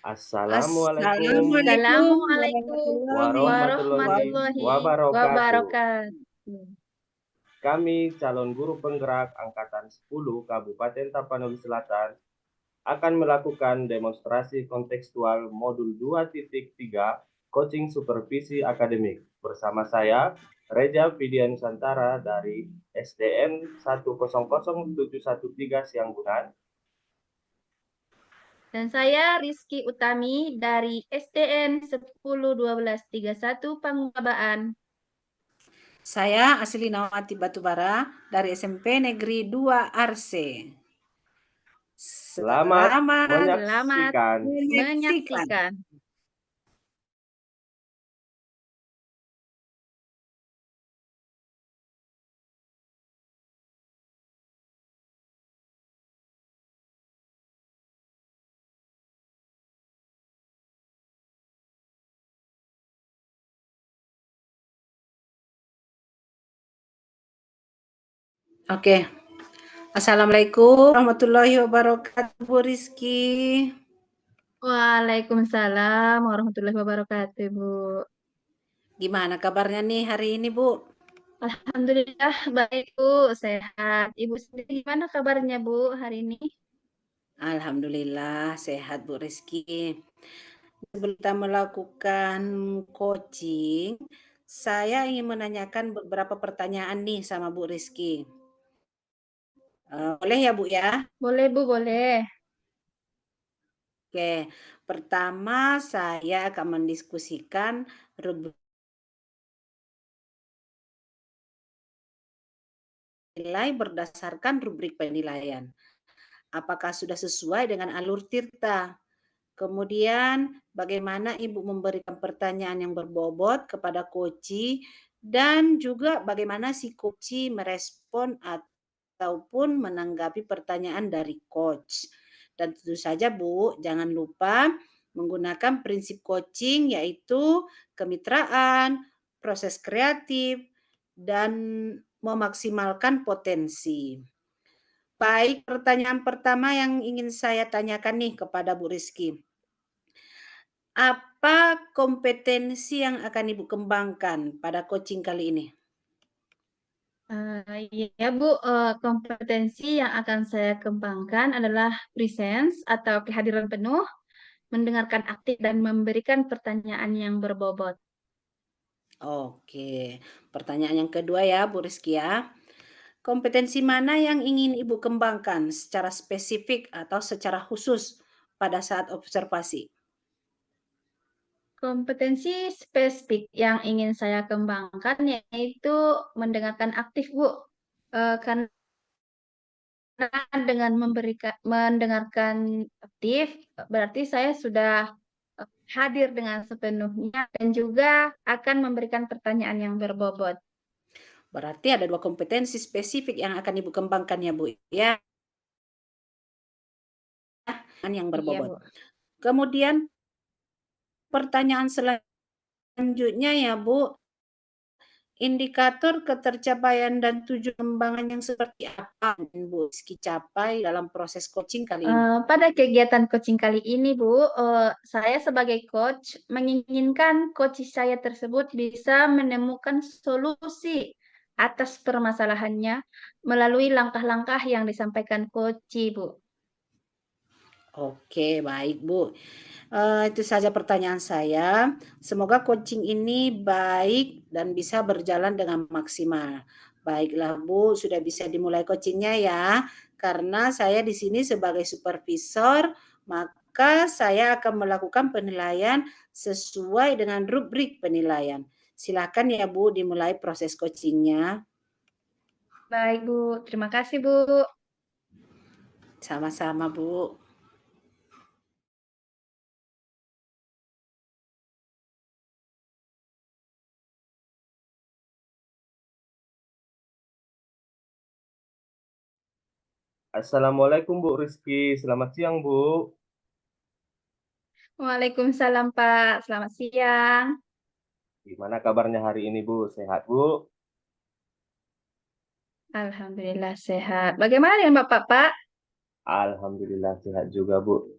Assalamualaikum Assalamualaikum Assalamualaikum warahmatullahi warahmatullahi wabarakatuh. wabarakatuh. Kami calon guru penggerak Angkatan 10 Kabupaten Tapanuli Selatan akan melakukan demonstrasi kontekstual modul 2.3 coaching supervisi akademik bersama saya Reja Vidya Nusantara dari SDN 100713 Sianggungan. Dan saya Rizky Utami dari SDN 101231 Pangubaan. Saya Asli Nawati Batubara dari SMP Negeri 2 Arse. Selamat Selamat menyaksikan. menyaksikan. Oke. Assalamualaikum warahmatullahi wabarakatuh, Bu Rizky. Waalaikumsalam warahmatullahi wabarakatuh, Bu. Gimana kabarnya nih hari ini, Bu? Alhamdulillah baik, Bu. Sehat. Ibu sendiri gimana kabarnya, Bu, hari ini? Alhamdulillah sehat, Bu Rizky. Sebelum kita melakukan coaching, saya ingin menanyakan beberapa pertanyaan nih sama Bu Rizky. Boleh ya, Bu ya? Boleh, Bu, boleh. Oke, pertama saya akan mendiskusikan rubrik nilai berdasarkan rubrik penilaian. Apakah sudah sesuai dengan alur Tirta? Kemudian bagaimana Ibu memberikan pertanyaan yang berbobot kepada coach dan juga bagaimana si coach merespon ataupun menanggapi pertanyaan dari coach. Dan tentu saja Bu, jangan lupa menggunakan prinsip coaching yaitu kemitraan, proses kreatif, dan memaksimalkan potensi. Baik, pertanyaan pertama yang ingin saya tanyakan nih kepada Bu Rizky. Apa kompetensi yang akan Ibu kembangkan pada coaching kali ini? Ya, Bu, kompetensi yang akan saya kembangkan adalah presence atau kehadiran penuh, mendengarkan aktif dan memberikan pertanyaan yang berbobot. Oke, pertanyaan yang kedua ya Bu Rizky ya. Kompetensi mana yang ingin Ibu kembangkan secara spesifik atau secara khusus pada saat observasi? Kompetensi spesifik yang ingin saya kembangkan yaitu mendengarkan aktif, Bu. Karena dengan mendengarkan aktif, berarti saya sudah hadir dengan sepenuhnya dan juga akan memberikan pertanyaan yang berbobot. Berarti ada dua kompetensi spesifik yang akan Ibu kembangkan ya Bu ya, yang Iya, berbobot. Bu. Kemudian pertanyaan selanjutnya ya Bu, indikator ketercapaian dan tujuan pengembangan yang seperti apa yang Bu Rizky capai dalam proses coaching kali ini? Pada kegiatan coaching kali ini, Bu, saya sebagai coach menginginkan coach saya tersebut bisa menemukan solusi atas permasalahannya melalui langkah-langkah yang disampaikan coach, Bu. Oke, baik Bu. Itu saja pertanyaan saya. Semoga coaching ini baik dan bisa berjalan dengan maksimal. Baiklah Bu, sudah bisa dimulai coachingnya ya. Karena saya di sini sebagai supervisor, maka saya akan melakukan penilaian sesuai dengan rubrik penilaian. Silakan ya Bu, dimulai proses coachingnya. Baik, Bu. Terima kasih, Bu. Sama-sama Bu. Assalamualaikum Bu Rizky, selamat siang Bu. Waalaikumsalam, Pak. Selamat siang. Gimana kabarnya hari ini Bu? Sehat Bu? Alhamdulillah sehat. Bagaimana dengan Bapak, Pak? Alhamdulillah sehat juga Bu.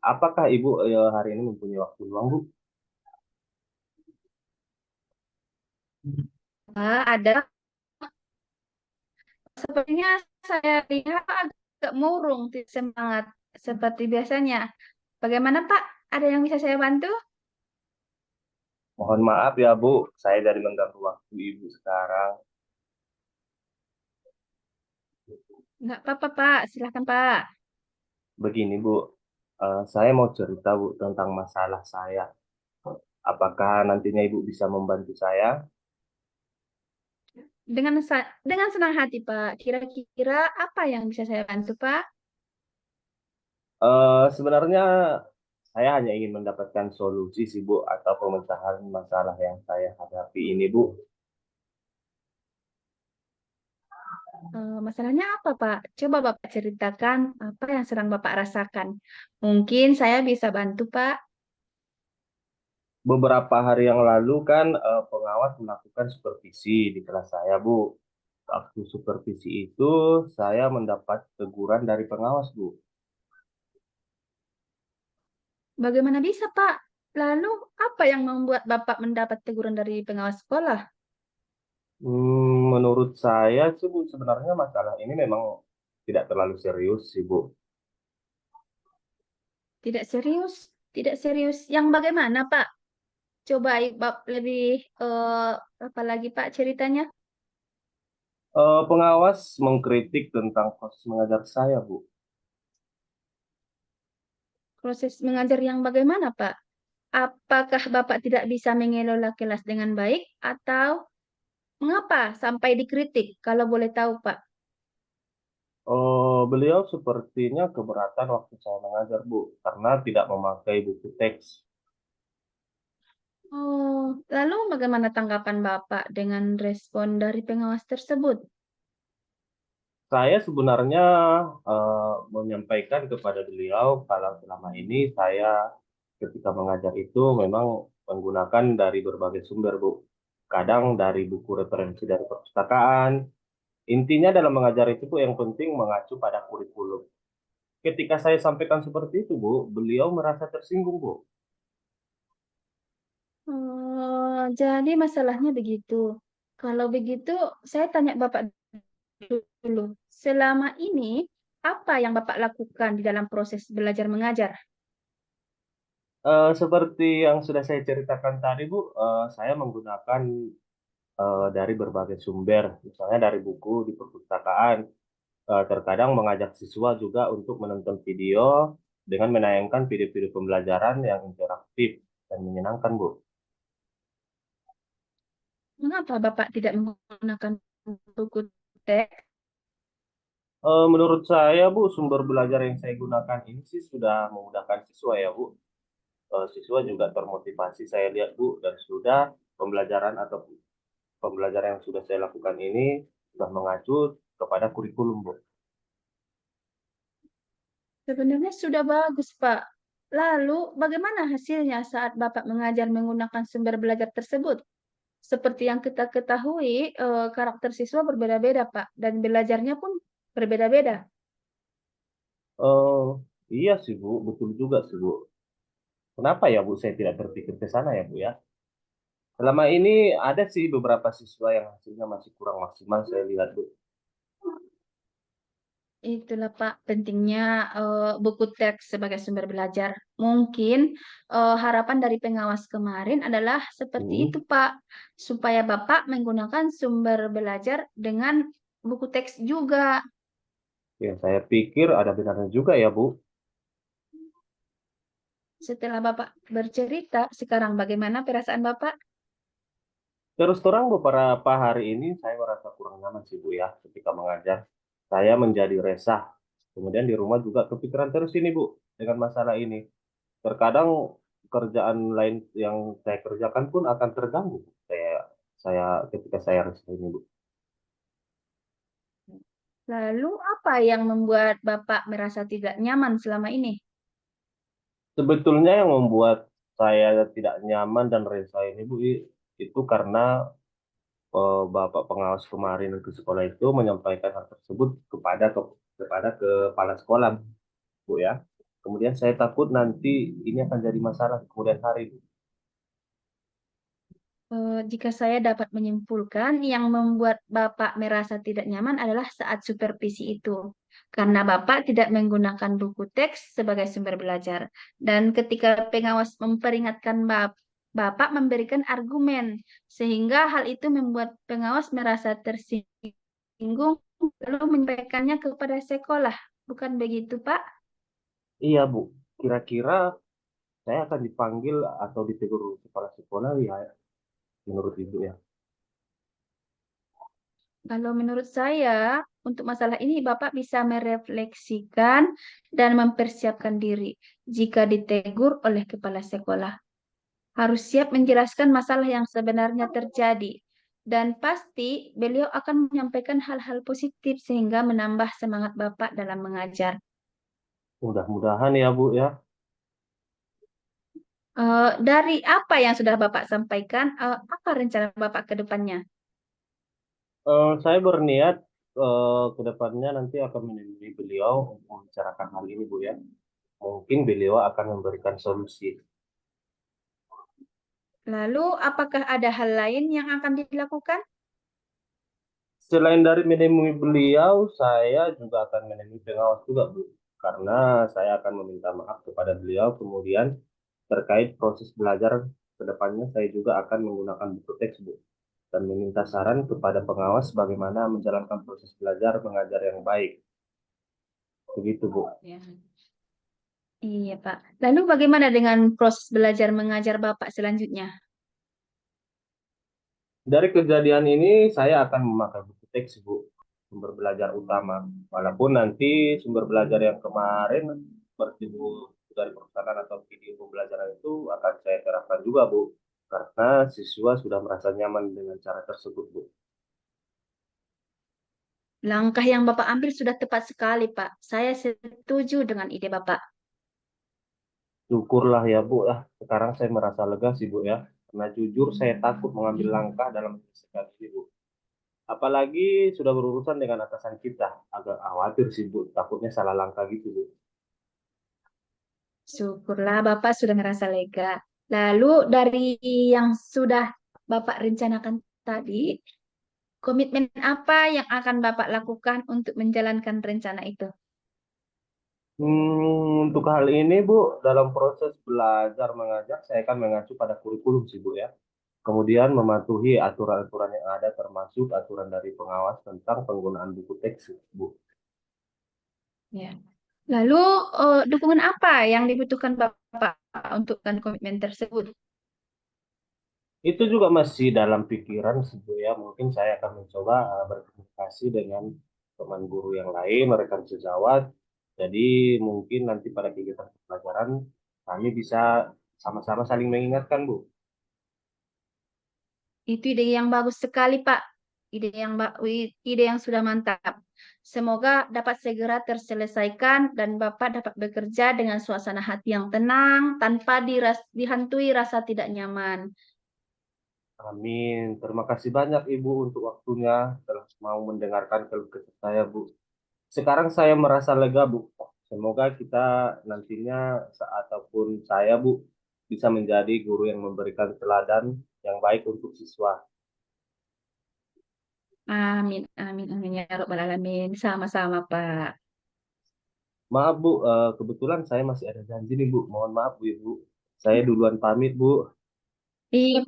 Apakah Ibu hari ini mempunyai waktu luang, Bu? Pak, ada. Sepertinya saya lihat agak murung, tidak semangat seperti biasanya. Bagaimana, Pak? Ada yang bisa saya bantu? Mohon maaf ya, Bu, saya dari mengganggu waktu Ibu sekarang. Nggak apa-apa, Pak. Silahkan, Pak. Begini, Bu, saya mau cerita, Bu, tentang masalah saya. Apakah nantinya Ibu bisa membantu saya? Dengan senang hati, Pak. Kira-kira apa yang bisa saya bantu, Pak? Sebenarnya saya hanya ingin mendapatkan solusi sih, Bu, atau pemecahan masalah yang saya hadapi ini, Bu. Masalahnya apa, Pak? Coba Bapak ceritakan apa yang sedang Bapak rasakan. Mungkin saya bisa bantu, Pak. Beberapa hari yang lalu kan pengawas melakukan supervisi di kelas saya, Bu. Waktu supervisi itu saya mendapat teguran dari pengawas, Bu. Bagaimana bisa, Pak? Lalu, apa yang membuat Bapak mendapat teguran dari pengawas sekolah? Menurut saya sih, Bu, sebenarnya masalah ini memang tidak terlalu serius sih, Bu. Tidak serius, tidak serius. Yang bagaimana, Pak? Coba lebih apa lagi, Pak, ceritanya? Pengawas mengkritik tentang proses mengajar saya, Bu. Proses mengajar yang bagaimana, Pak? Apakah Bapak tidak bisa mengelola kelas dengan baik atau mengapa sampai dikritik? Kalau boleh tahu, Pak. Beliau sepertinya keberatan waktu saya mengajar, Bu, karena tidak memakai buku teks. Oh, lalu bagaimana tanggapan Bapak dengan respon dari pengawas tersebut? Saya sebenarnya menyampaikan kepada beliau kalau selama ini saya ketika mengajar itu memang menggunakan dari berbagai sumber, Bu. Kadang dari buku referensi dari perpustakaan. Intinya dalam mengajar itu, Bu, yang penting mengacu pada kurikulum. Ketika saya sampaikan seperti itu, Bu, beliau merasa tersinggung, Bu. Oh, jadi masalahnya begitu. Kalau begitu, saya tanya Bapak dulu. Selama ini, apa yang Bapak lakukan di dalam proses belajar mengajar? Seperti yang sudah saya ceritakan tadi, Bu, saya menggunakan dari berbagai sumber, misalnya dari buku di perpustakaan. Terkadang mengajak siswa juga untuk menonton video dengan menayangkan video-video pembelajaran yang interaktif dan menyenangkan, Bu. Mengapa Bapak tidak menggunakan buku teks? Menurut saya, Bu, sumber belajar yang saya gunakan ini sih sudah memudahkan siswa ya, Bu. Siswa juga termotivasi saya lihat, Bu, dan sudah pembelajaran atau pembelajaran yang sudah saya lakukan ini sudah mengacu kepada kurikulum, Bu. Sebenarnya sudah bagus, Pak. Lalu, bagaimana hasilnya saat Bapak mengajar menggunakan sumber belajar tersebut? Seperti yang kita ketahui, karakter siswa berbeda-beda, Pak, dan belajarnya pun berbeda-beda. Eh, iya sih, Bu, betul juga sih, Bu. Kenapa ya, Bu, saya tidak berpikir ke sana ya, Bu ya? Selama ini ada sih beberapa siswa yang hasilnya masih kurang maksimal saya lihat, Bu. Itulah, Pak, pentingnya buku teks sebagai sumber belajar. Mungkin harapan dari pengawas kemarin adalah seperti Hmm. itu, Pak, supaya Bapak menggunakan sumber belajar dengan buku teks juga. Ya, saya pikir ada benarnya juga ya, Bu. Setelah Bapak bercerita, sekarang bagaimana perasaan Bapak? Terus terang beberapa hari ini saya merasa kurang nyaman sih, Bu ya, ketika mengajar. Saya menjadi resah. Kemudian di rumah juga kepikiran terus ini, Bu, dengan masalah ini. Terkadang pekerjaan lain yang saya kerjakan pun akan terganggu. Saya ketika saya resah ini, Bu. Lalu apa yang membuat Bapak merasa tidak nyaman selama ini? Sebetulnya yang membuat saya tidak nyaman dan resah ini, Bu, itu karena Bapak pengawas kemarin ke sekolah itu menyampaikan hal tersebut kepada kepala sekolah, Bu ya. Kemudian saya takut nanti ini akan jadi masalah di kemudian hari, Bu. Jika saya dapat menyimpulkan, yang membuat Bapak merasa tidak nyaman adalah saat supervisi itu, karena Bapak tidak menggunakan buku teks sebagai sumber belajar. Dan ketika pengawas memperingatkan Bapak memberikan argumen, sehingga hal itu membuat pengawas merasa tersinggung, lalu menyampaikannya kepada sekolah. Bukan begitu, Pak? Iya, Bu. Kira-kira saya akan dipanggil atau ditegur kepala sekolah ya, menurut Ibu ya. Kalau menurut saya, untuk masalah ini Bapak bisa merefleksikan dan mempersiapkan diri jika ditegur oleh kepala sekolah. Harus siap menjelaskan masalah yang sebenarnya terjadi. Dan pasti beliau akan menyampaikan hal-hal positif sehingga menambah semangat Bapak dalam mengajar. Mudah-mudahan ya, Bu ya. Dari apa yang sudah Bapak sampaikan, apa rencana Bapak ke depannya? Saya berniat ke depannya nanti akan menemui beliau untuk membicarakan hal ini, Bu ya. Mungkin beliau akan memberikan solusi. Lalu, apakah ada hal lain yang akan dilakukan? Selain dari menemui beliau, saya juga akan menemui pengawas juga, Bu. Karena saya akan meminta maaf kepada beliau. Kemudian terkait proses belajar ke depannya, saya juga akan menggunakan buku teks, Bu. Dan meminta saran kepada pengawas bagaimana menjalankan proses belajar mengajar yang baik. Begitu, Bu. Ya. Iya, Pak. Lalu bagaimana dengan proses belajar mengajar Bapak selanjutnya? Dari kejadian ini, saya akan memakai buku teks, Bu, sumber belajar utama. Walaupun nanti sumber belajar yang kemarin seperti Bu dari perpustakaan atau video pembelajaran itu akan saya terapkan juga, Bu. Karena siswa sudah merasa nyaman dengan cara tersebut, Bu. Langkah yang Bapak ambil sudah tepat sekali, Pak. Saya setuju dengan ide Bapak. Syukurlah ya, Bu. Sekarang saya merasa lega sih, Bu ya. Karena jujur saya takut mengambil langkah dalam menyelesaikan ini, Bu. Apalagi sudah berurusan dengan atasan kita. Agak khawatir sih, Bu. Takutnya salah langkah gitu, Bu. Syukurlah Bapak sudah merasa lega. Lalu dari yang sudah Bapak rencanakan tadi, komitmen apa yang akan Bapak lakukan untuk menjalankan rencana itu? Untuk hal ini, Bu, dalam proses belajar mengajar, saya akan mengacu pada kurikulum sih, Bu ya. Kemudian mematuhi aturan-aturan yang ada, termasuk aturan dari pengawas tentang penggunaan buku teks, Bu. Ya. Lalu dukungan apa yang dibutuhkan Bapak untuk komitmen tersebut? Itu juga masih dalam pikiran sih, Bu ya. Mungkin saya akan mencoba berkomunikasi dengan teman guru yang lain, rekan sejawat. Jadi mungkin nanti pada kegiatan pelajaran kami bisa sama-sama saling mengingatkan, Bu. Itu ide yang bagus sekali, Pak. Ide yang sudah mantap. Semoga dapat segera terselesaikan dan Bapak dapat bekerja dengan suasana hati yang tenang tanpa dihantui rasa tidak nyaman. Amin. Terima kasih banyak Ibu untuk waktunya telah mau mendengarkan keluh kesah saya, Bu. Sekarang saya merasa lega, Bu. Semoga kita nantinya ataupun saya, Bu, bisa menjadi guru yang memberikan teladan yang baik untuk siswa. Amin, amin, amin ya Rabbal Alamin. Sama-sama, Pak. Maaf, Bu, kebetulan saya masih ada janji nih, Bu. Mohon maaf, Bu, Ibu. Saya duluan pamit, Bu. Iya,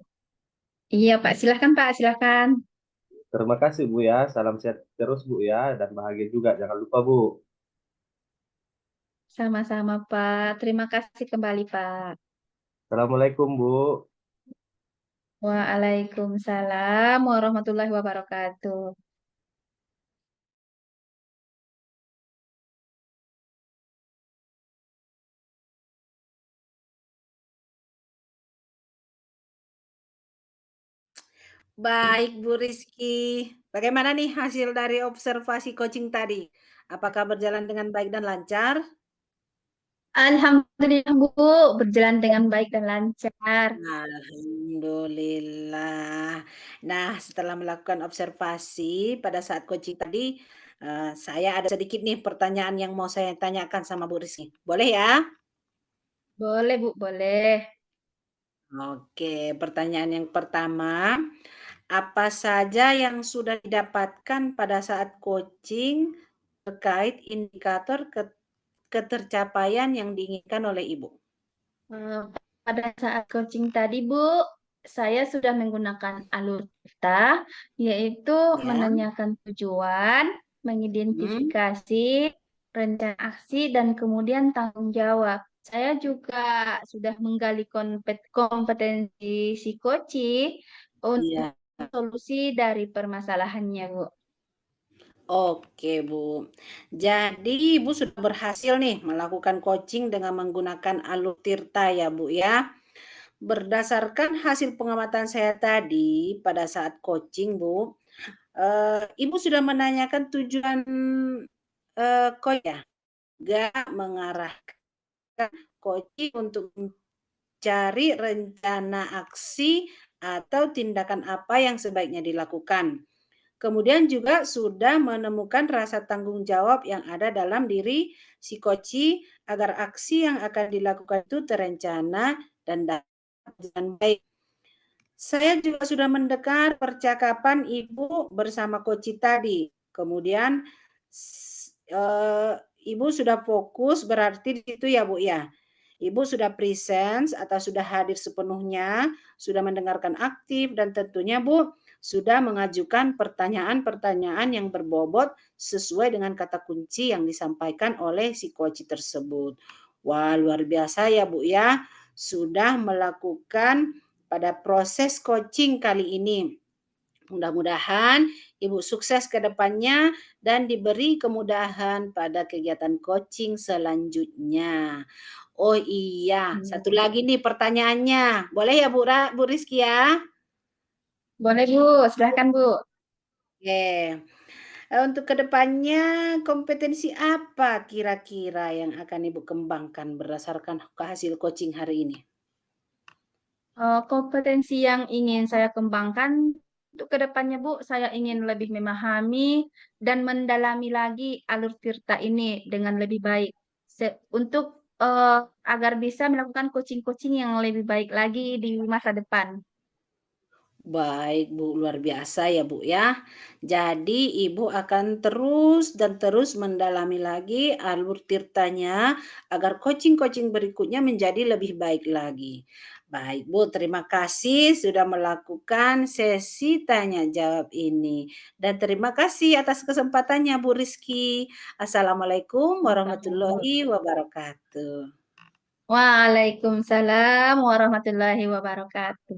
iya, Pak. Silahkan, Pak. Silahkan. Terima kasih, Bu ya. Salam sehat terus, Bu ya. Dan bahagia juga. Jangan lupa, Bu. Sama-sama, Pak. Terima kasih kembali, Pak. Assalamualaikum, Bu. Waalaikumsalam warahmatullahi wabarakatuh. Baik, Bu Rizky. Bagaimana nih hasil dari observasi coaching tadi? Apakah berjalan dengan baik dan lancar? Alhamdulillah, Bu, berjalan dengan baik dan lancar. Alhamdulillah. Nah, setelah melakukan observasi pada saat coaching tadi, Saya ada sedikit nih pertanyaan yang mau saya tanyakan sama Bu Rizky. Boleh ya? Boleh, Bu, boleh. Oke, pertanyaan yang pertama, apa saja yang sudah didapatkan pada saat coaching terkait indikator ketercapaian yang diinginkan oleh Ibu? Eh, Pada saat coaching tadi, Bu, saya sudah menggunakan alur kita, yaitu Ya. menanyakan tujuan, Hmm. mengidentifikasi rencana aksi, dan kemudian tanggung jawab. Saya juga sudah menggali kompetensi si coaching untuk Iya. solusi dari permasalahannya, Bu. Oke, Bu. Jadi Ibu sudah berhasil nih melakukan coaching dengan menggunakan alur Tirta ya, Bu ya. Berdasarkan hasil pengamatan saya tadi pada saat coaching, Bu, Ibu sudah menanyakan tujuan coach ya, gak mengarahkan coaching untuk mencari rencana aksi atau tindakan apa yang sebaiknya dilakukan. Kemudian juga sudah menemukan rasa tanggung jawab yang ada dalam diri si coach agar aksi yang akan dilakukan itu terencana dan dapat dengan baik. Saya juga sudah mendengar percakapan Ibu bersama coach tadi. Kemudian Ibu sudah fokus berarti di situ ya, Bu ya. Ibu sudah presence atau sudah hadir sepenuhnya, sudah mendengarkan aktif dan tentunya Bu sudah mengajukan pertanyaan-pertanyaan yang berbobot sesuai dengan kata kunci yang disampaikan oleh si coach tersebut. Wah, luar biasa ya Bu ya. Sudah melakukan pada proses coaching kali ini. Mudah-mudahan Ibu sukses ke depannya dan diberi kemudahan pada kegiatan coaching selanjutnya. Oh iya, satu lagi nih pertanyaannya. Boleh ya Bu Rizky ya? Boleh, Bu. Silahkan, Bu. Oke. Untuk kedepannya kompetensi apa kira-kira yang akan Ibu kembangkan berdasarkan hasil coaching hari ini? Kompetensi yang ingin saya kembangkan untuk kedepannya, Bu, saya ingin lebih memahami dan mendalami lagi alur Tirta ini dengan lebih baik. Untuk agar bisa melakukan coaching-coaching yang lebih baik lagi di masa depan. Baik Bu, luar biasa ya Bu ya. Jadi Ibu akan terus dan terus mendalami lagi alur tirtanya agar coaching-coaching berikutnya menjadi lebih baik lagi. Baik Bu, terima kasih sudah melakukan sesi tanya jawab ini. Dan terima kasih atas kesempatannya Bu Rizky. Assalamualaikum warahmatullahi wabarakatuh. Waalaikumsalam warahmatullahi wabarakatuh.